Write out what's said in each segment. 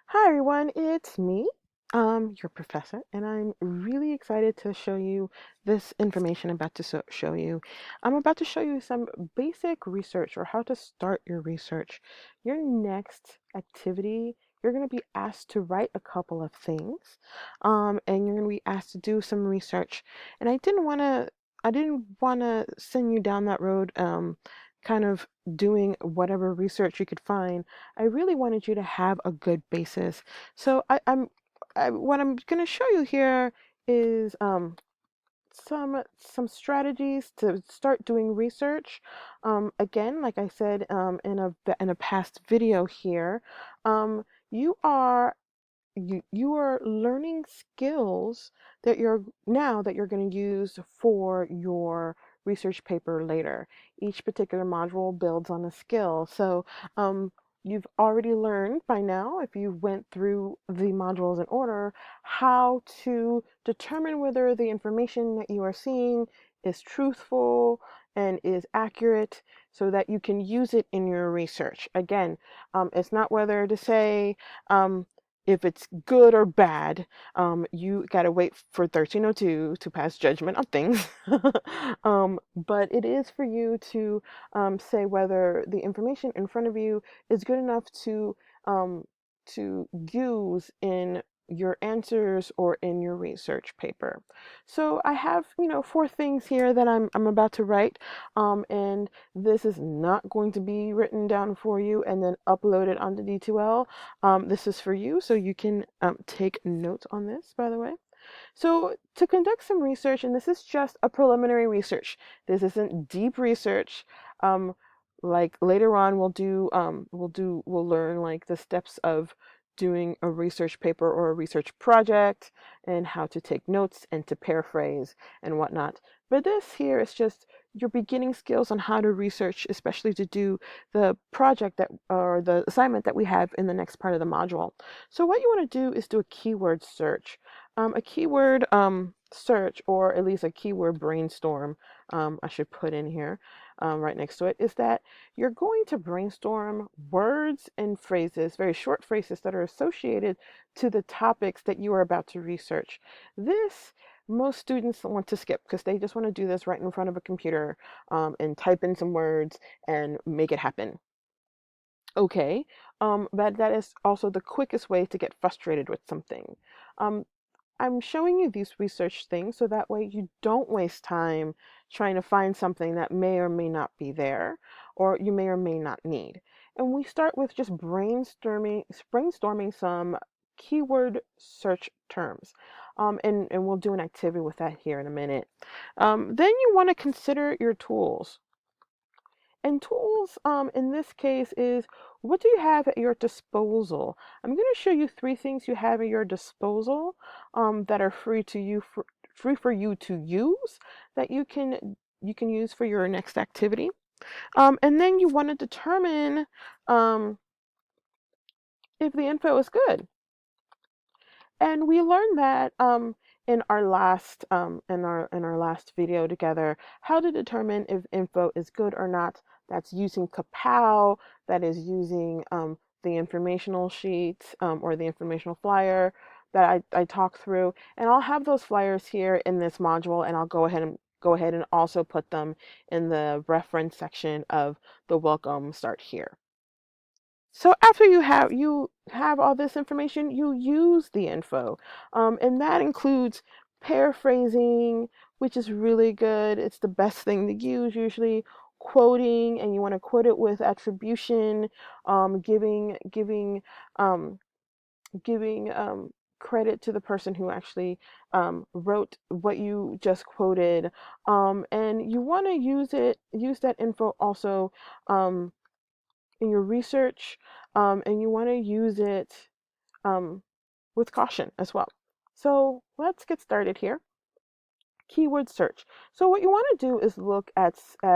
Hi everyone, it's me, your professor, and I'm really excited to show you this information I'm about to show you. I'm about to show you some basic research or how to start your research. Your next activity, you're going to be asked to write a couple of things, and you're going to be asked to do some research. And I didn't want to send you down that road, kind of doing whatever research you could find. I really wanted you to have a good basis. So what I'm going to show you here is some strategies to start doing research. Again, like I said in a past video here, um, you are you are learning skills that you're going to use for your research paper later. Each particular module builds on a skill. So um, you've already learned by now, if you went through the modules in order, how to determine whether the information that you are seeing is truthful and is accurate so that you can use it in your research. Again, it's not whether to say, if it's good or bad. You got to wait for 1302 to pass judgment on things. But it is for you to say whether the information in front of you is good enough um, to use in your answers or in your research paper. So I have, four things here that I'm about to write, and this is not going to be written down for you and then uploaded onto D2L. This is for you, so you can take notes on this, by the way. So to conduct some research, and this is just a preliminary research. This isn't deep research. Um, like later on, we'll learn like the steps of doing a research paper or a research project and how to take notes and to paraphrase and whatnot. But this here is just your beginning skills on how to research, especially to do the project that or the assignment that we have in the next part of the module. So what you want to do is do a keyword search. A keyword search, or at least a keyword brainstorm, I should put in here right next to it, is that you're going to brainstorm words and phrases, very short phrases that are associated to the topics that you are about to research. This most students want to skip because they just want to do this right in front of a computer and type in some words and make it happen. Okay, but that is also the quickest way to get frustrated with something. Um, I'm showing you these research things so that way you don't waste time trying to find something that may or may not be there or you may or may not need. And we start with just brainstorming some keyword search terms. And we'll do an activity with that here in a minute. Then you want to consider your tools. And tools, in this case, is what do you have at your disposal? I'm going to show you three things you have at your disposal that are free for you to use that you can use for your next activity. And then you want to determine um, if the info is good. And we learned that in our last video together, how to determine if info is good or not. That's using Kapow, that is using the informational sheet or the informational flyer that I talked through. And I'll have those flyers here in this module, and I'll go ahead and also put them in the reference section of the welcome start here. So after you have all this information, you use the info, and that includes paraphrasing, which is really good. It's the best thing to use usually. Quoting, and you want to quote it with attribution, um, giving credit to the person who actually wrote what you just quoted, and you want to use that info also. In your research, and you want to use it um, with caution as well. So let's get started here. Keyword search. So what you want to do is look at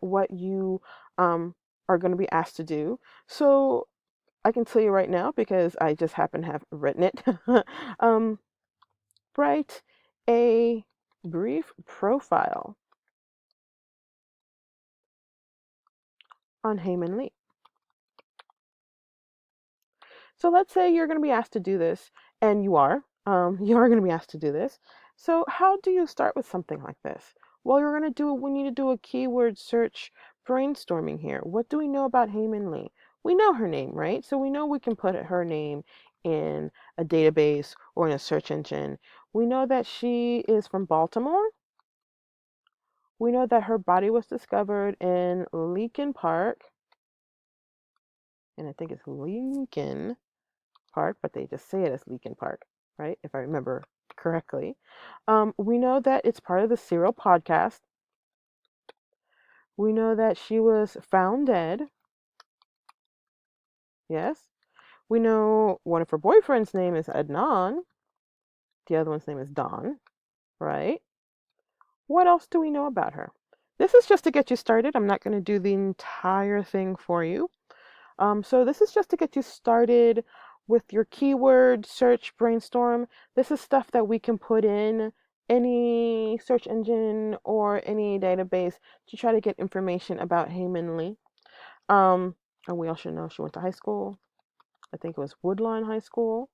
what you are going to be asked to do. So I can tell you right now because I just happen to have written it. um, Write a brief profile on Haman Lee. So let's say you're going to be asked to do this, and you are. You are going to be asked to do this. So how do you start with something like this? Well, we need to do a keyword search brainstorming here. What do we know about Heyman Lee? We know her name, right? So we know we can put her name in a database or in a search engine. We know that she is from Baltimore. We know that her body was discovered in Lincoln Park, and I think it's Lincoln Park, but they just say it as Lincoln Park, right? If I remember correctly. We know that it's part of the Serial podcast. We know that she was found dead. Yes. We know one of her boyfriend's name is Adnan. The other one's name is Don, right? What else do we know about her? This is just to get you started. I'm not going to do the entire thing for you. So this is just to get you started with your keyword search brainstorm. This is stuff that we can put in any search engine or any database to try to get information about Heyman Lee. Um, and we all should know she went to high school. I think it was Woodlawn High School.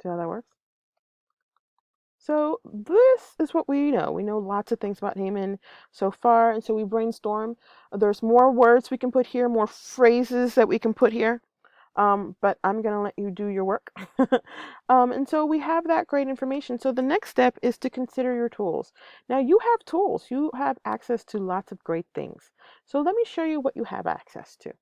See how that works? So this is what we know. We know lots of things about Heyman so far, and so we brainstorm. There's more words we can put here, more phrases that we can put here. But I'm going to let you do your work. And so we have that great information. So the next step is to consider your tools. Now you have tools. You have access to lots of great things. So let me show you what you have access to.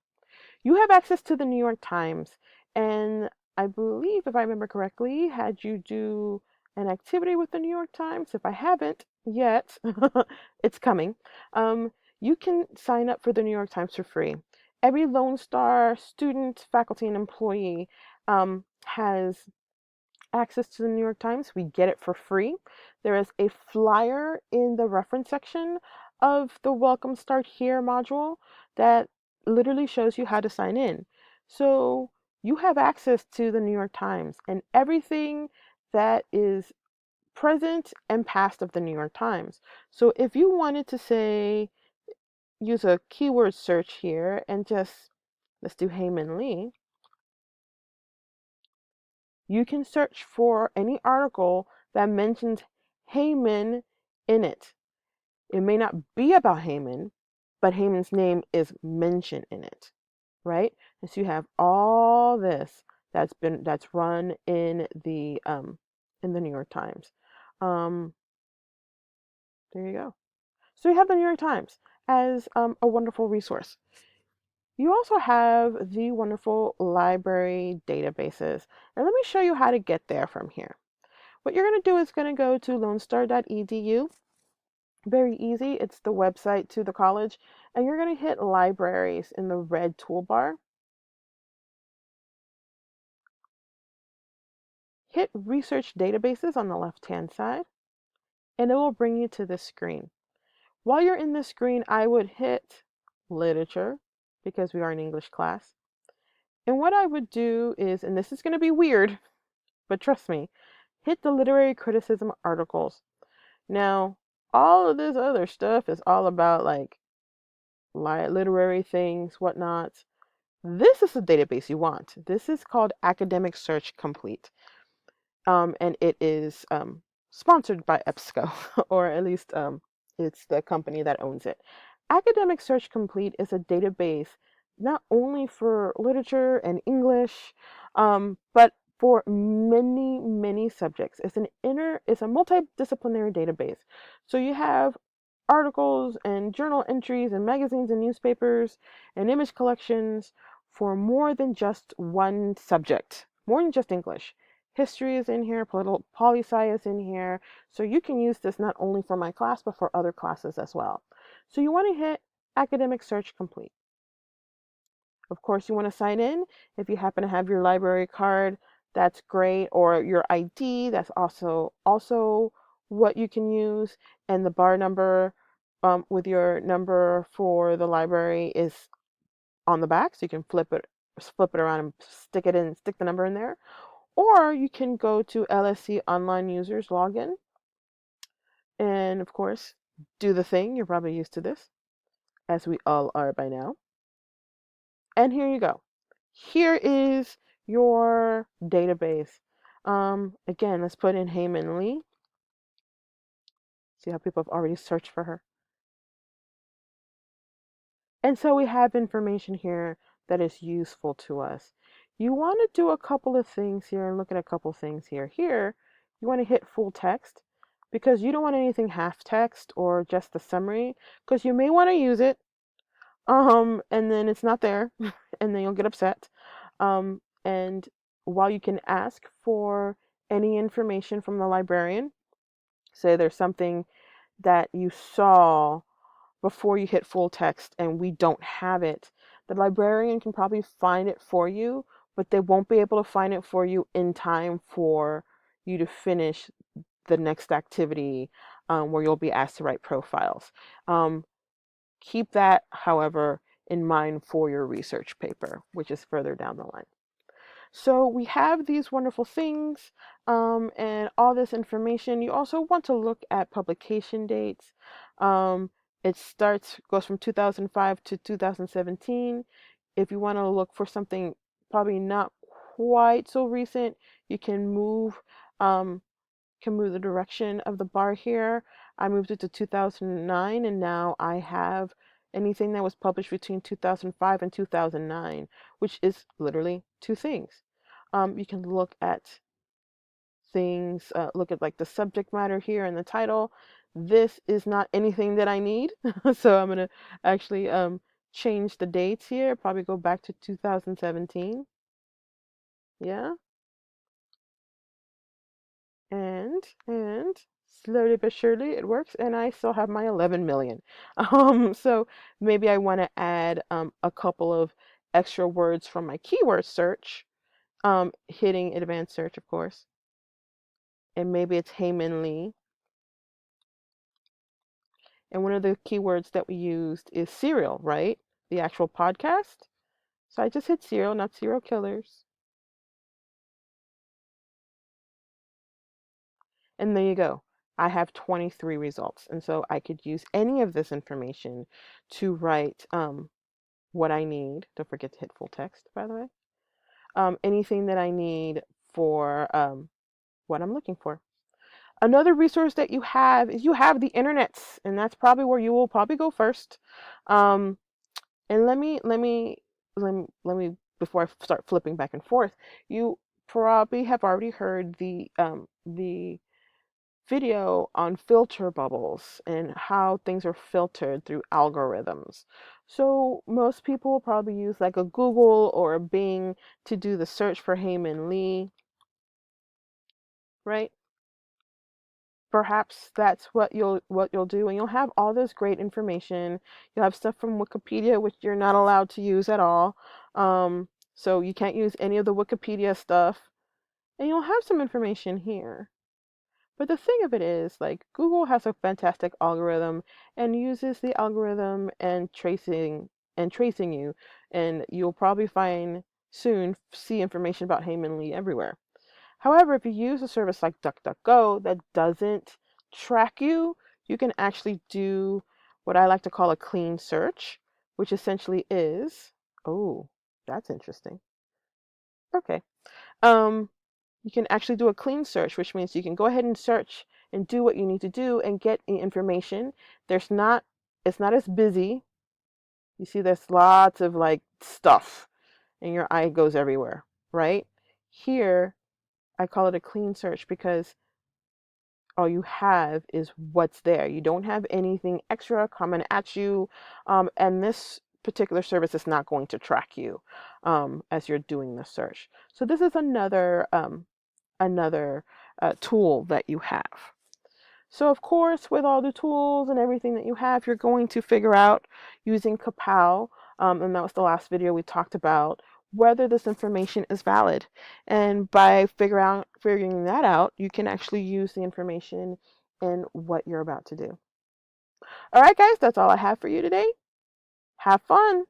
You have access to the New York Times, and I believe, if I remember correctly, had you do an activity with the New York Times. If I haven't yet, it's coming. You can sign up for the New York Times for free. Every Lone Star student, faculty, and employee has access to the New York Times. We get it for free. There is a flyer in the reference section of the Welcome Start Here module that literally shows you how to sign in. So you have access to the New York Times and everything that is present and past of the New York Times. So if you wanted to say, use a keyword search here and just, let's do Heyman Lee, you can search for any article that mentions Haman in it. It may not be about Haman, but Haman's name is mentioned in it, right? And so you have all this that's run in the New York Times. Um, there you go. So you have the New York Times as a wonderful resource. You also have the wonderful library databases. And let me show you how to get there from here. What you're going to do is going to go to lonestar.edu. Very easy. It's the website to the college. And you're going to hit libraries in the red toolbar. Hit research databases on the left-hand side. And it will bring you to this screen. While you're in this screen, I would hit literature because we are in English class. And what I would do is, and this is going to be weird, but trust me, hit the literary criticism articles. Now, all of this other stuff is all about like literary things, whatnot. This is the database you want. This is called Academic Search Complete. And it is sponsored by EBSCO, or at least it's the company that owns it. Academic Search Complete is a database not only for literature and English, but for many, many subjects. It's a multidisciplinary database. So you have articles and journal entries and magazines and newspapers and image collections for more than just one subject, more than just English. History is in here, political poli-sci is in here. So you can use this not only for my class, but for other classes as well. So you want to hit Academic Search Complete. Of course, you want to sign in. If you happen to have your library card, that's great, or your ID, that's also what you can use. And the bar number with your number for the library is on the back, so you can flip it around and stick the number in there. Or you can go to LSC Online Users Login, and of course, do the thing. You're probably used to this, as we all are by now. And here you go. Here is your database. Again, let's put in Heyman Lee. See how people have already searched for her. And so we have information here that is useful to us. You want to do a couple of things here and look at a couple things here. Here, you want to hit full text because you don't want anything half text or just the summary because you may want to use it and then it's not there and then you'll get upset. And while you can ask for any information from the librarian, say there's something that you saw before you hit full text and we don't have it, the librarian can probably find it for you, but they won't be able to find it for you in time for you to finish the next activity where you'll be asked to write profiles. Keep that, however, in mind for your research paper, which is further down the line. So we have these wonderful things and all this information. You also want to look at publication dates. It goes from 2005 to 2017. If you want to look for something probably not quite so recent, you can move the direction of the bar here. I moved it to 2009, and now I have anything that was published between 2005 and 2009, which is literally two things. You can look at things, look at like the subject matter here and the title. This is not anything that I need, so I'm going to actually change the dates here, probably go back to 2017. Yeah. And slowly but surely it works, and I still have my 11 million. So maybe I want to add a couple of extra words from my keyword search, hitting advanced search, of course. And maybe it's Heyman Lee. And one of the keywords that we used is serial, right? The actual podcast. So I just hit serial, not serial killers. And there you go. I have 23 results. And so I could use any of this information to write what I need. Don't forget to hit full text, by the way. Anything that I need for what I'm looking for. Another resource that you have is you have the internets, and that's probably where you will probably go first. And let me before I start flipping back and forth, you probably have already heard the video on filter bubbles and how things are filtered through algorithms. So most people will probably use like a Google or a Bing to do the search for Heyman Lee, right? Perhaps that's what you'll do, and you'll have all this great information. You'll have stuff from Wikipedia, which you're not allowed to use at all. So you can't use any of the Wikipedia stuff, and you'll have some information here. But the thing of it is, like, Google has a fantastic algorithm and uses the algorithm and tracing you, and you'll probably see information about Heyman Lee everywhere. However, if you use a service like DuckDuckGo that doesn't track you, you can actually do what I like to call a clean search, which essentially is, oh, that's interesting. Okay. Um, you can actually do a clean search, which means you can go ahead and search and do what you need to do and get the information. It's not as busy. You see, there's lots of like stuff and your eye goes everywhere, right? Here, I call it a clean search because all you have is what's there. You don't have anything extra coming at you. And this particular service is not going to track you as you're doing the search. So this is another tool that you have. So of course, with all the tools and everything that you have, you're going to figure out using Kapow, and that was the last video we talked about, whether this information is valid. And by figuring that out, you can actually use the information in what you're about to do. All right, guys, that's all I have for you today. Have fun.